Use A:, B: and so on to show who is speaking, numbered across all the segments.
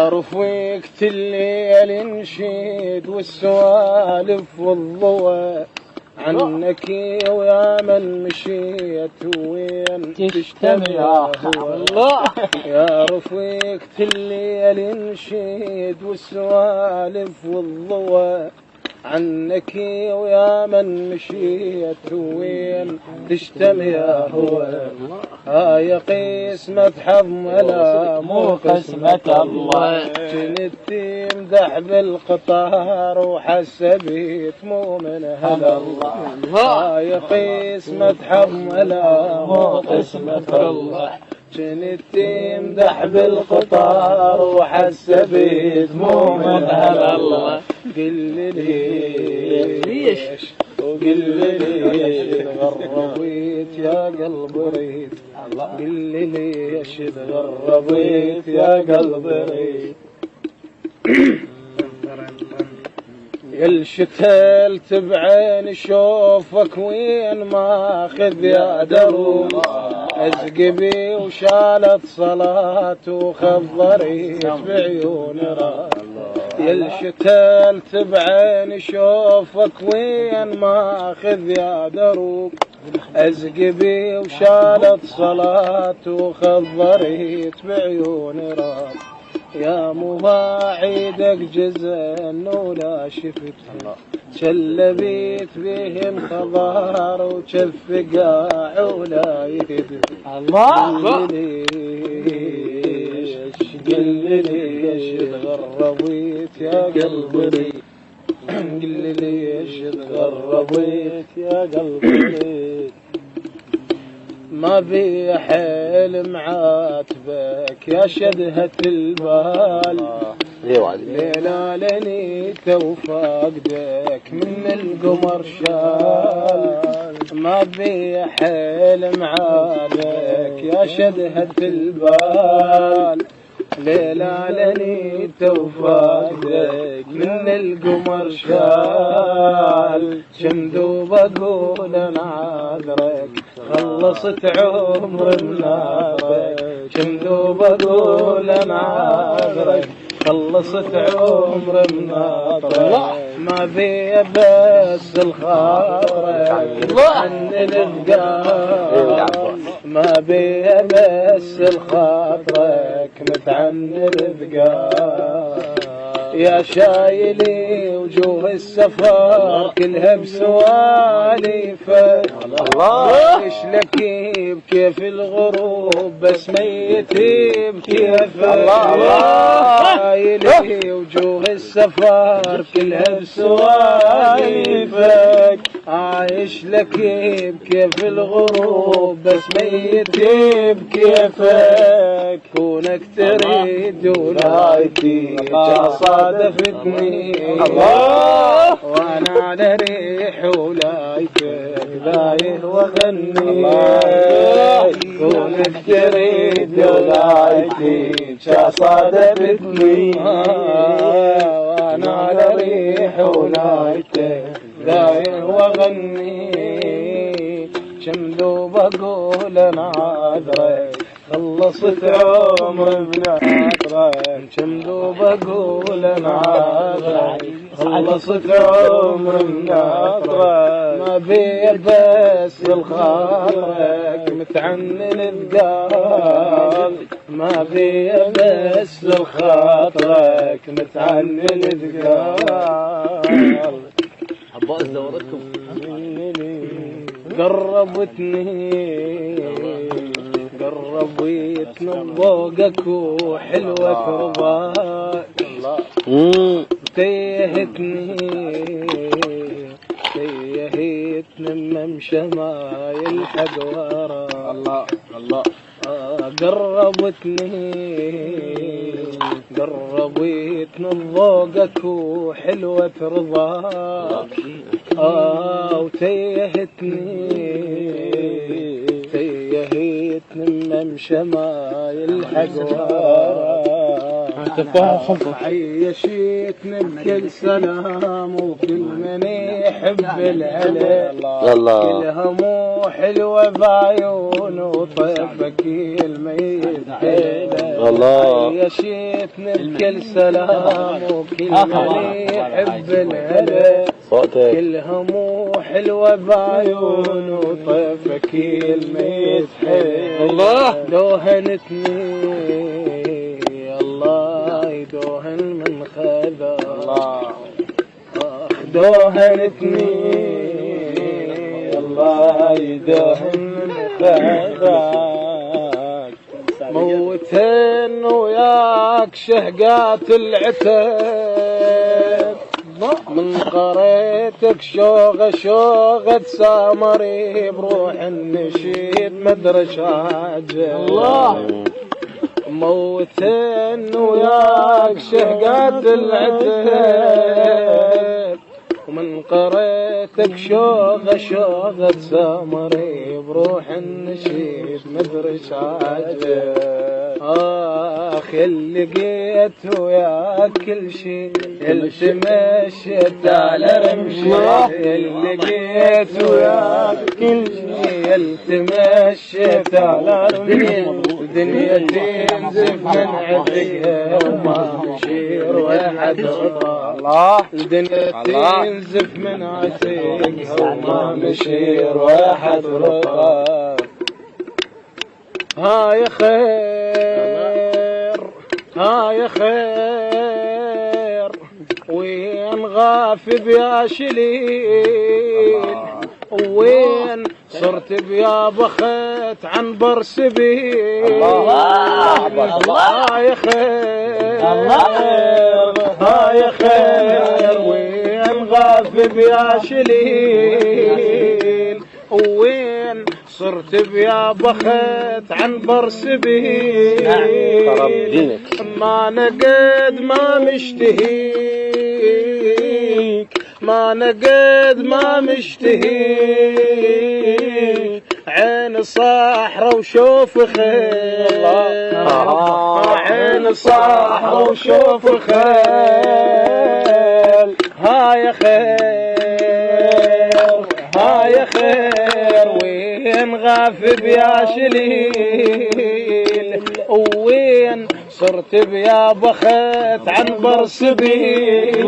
A: يا رفيقة الليل نشيد والسوالف والضوى عنك ويا من مشيت وين تجتمع الله. يا رفيقة الليل نشيد والسوالف والضوى عنك ويا من مشيت وين تجتمع هو. هاي قسمة حظ ولا مو قسمة الله. كنت يمدح بالقطار وحسبيت مو من هلا الله. هاي قسمة حظ ولا مو قسمة الله. كنت يمدح بالقطار وحسبيت مو من هلا الله. قل لي ليش وقل لي ليش تغربيت يا قلب ريت. قل لي ليش تغربيت يا قلب ريت. يلشتلت بعين شوفك وين ماخذ يا دروب. ازقبي وشالت صلاة وخضريت بعيون راس. يلشتلت بعين شوفك وين ماخذ يا دروب. ازقبي وشالت صلاة وخضريت بعيون راس. يا مواعيدك جزن ولا شفت شلبيت بهم خضار وشف قاع ولا يهد الله. قل لي ليش تغربيت يا قلبي. قل لي ليش تغربيت يا قلبي. ما بي حيل معاتبك يا شدهة البال. ليلة لني توفاقدك من القمر شال. ما بي حيل معاتبك يا شدهة البال. ليلة لني توفاقدك من القمر شال. شندوب اقول انا عذرك خلصت عمر بنابك. شندوب اقول انا عذرك خلصت عمر بنابك. ما بي بس الخاطرك عن الافقار. ما بي بس الخاطرك متعن الافقار. يا شايلي وجوه السفر كلها بسواليفك. ايش لك بكيف الغروب بس ميتي بكيفك. شايلي وجوه السفر كلها بسواليفك. عايش لك بكيف الغروب بس ميتي بكيفك. كونك تريد ولايتي صادفتني الله. وانا على ريح ولايتك ذايل وغني. كونك تريد ولايتي صادفتني. وانا على ريح ولايتك ذايل وغني. شمدوب اقول انا عذرك خلصت عمر بناطرك. شمدوب اقول انا عذرك خلصت عمر بناطرك. ما بي بس الخاطرك متعنن الدار. ما بي بس الخاطرك متعنن الدار.
B: عباس دورتكم
A: قربتني بوقك وحلوة رضاك. تيهتني ممشى ما يلحق وراك. الله الله. قربتني بوقك وحلوة رضاك. وتيهتني ممشى ما يلحق وراك. عيشتني بكل سلام وكل من يحب العلي. كلها مو حلوة بعيون وطيفك الميت حيله.
B: الله
A: عيشتني بكل سلام وكل اللي يحب الهلا
B: صوتك
A: كلها مو حلوة بعيون وطيفك الميت حلو
B: الله
A: دوهنتني الله يدوهن من خذا
B: الله
A: دوهنتني الله يدوهن من خذاك موتين وياك شهقات العتاب من قريتك شوغة سامري بروح النشيد مدرش حاجة الله موتين وياك شهقات العتاب ومن قريتك شوغة سامري بروح النشيد مدرش حاجة اللي لقيت وياك كل شي التمشيت على رمشي اللي لقيت وياك كل شي التمشيت على رمشي الدنيا تنزف من عتقها وما مشير واحد رضا الدنيا تنزف من عتقها وما مشير واحد رضا هاي خير هاي خير وين غافب يا شليل وين صرت بيا بخيت عن برسبيل هاي خير هاي خير وين غافب يا شليل وين صرت بيا بخت عن برسبيل ما نقد ما مشتهيك ما نقد ما مشتهيك عين صاحرة وشوف خيل عين صاحرة وشوف خيل هاي خير هاي خير وين غافب يا شليل وين صرت بيا بخت عن برسبيل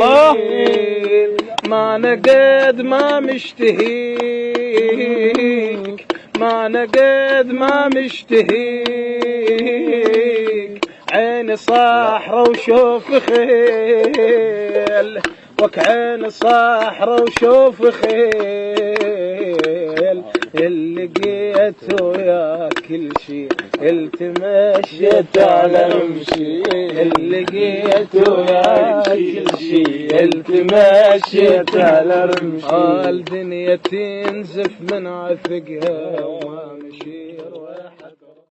A: ما نقد ما مشتهيك ما نقد ما مشتهيك عين صاحرة وشوف خيل وك عين صاحرة وشوف خيل اللي لقيت وياك كل شي التمشيت على رمشي اللي لقيت وياك كل شي التمشيت على رمشي الدنيا تنزف من عثقها وما مشي